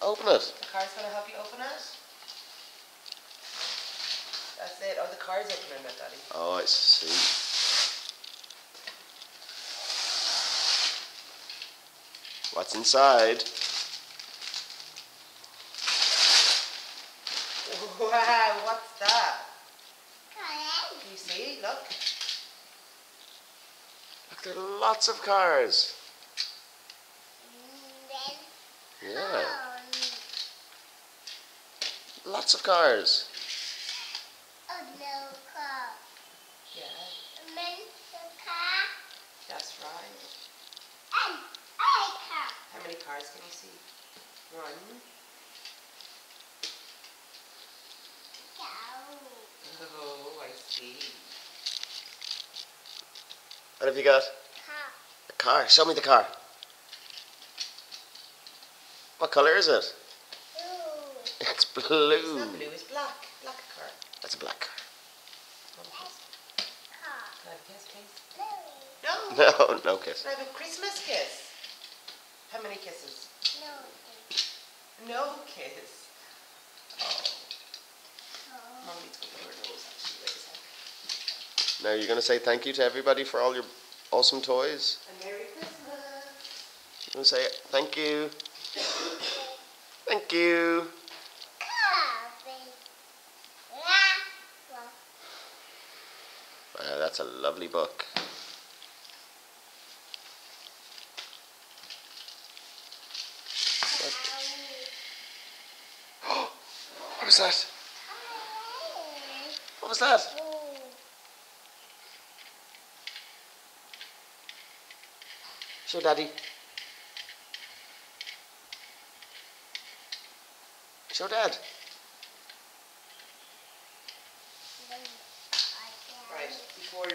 Open it. The car's going to help you open it. That's it. Oh, the car's opening it, Daddy. Oh, I see. What's inside? Wow, what's that? Can you see? Look. Look, there are lots of cars. Yeah. Lots of cars. Yeah, that's right. How many cars can you see? One. Oh, I see. What have you got? A car. Show me the car. What colour is it? It's blue. It's not blue, it's black. Black car. That's a black car. Can I have a kiss, please? No. No, no kiss. Can I have a Christmas kiss? How many kisses? No kiss. Oh. Mom needs to go to her nose, actually. Wait a second. Now you're going to say thank you to everybody for all your awesome toys. And Merry Christmas. You're going to say thank you. Thank you. Wow, that's a lovely book. What was that? What was that? Show Daddy. Show Dad. Right, before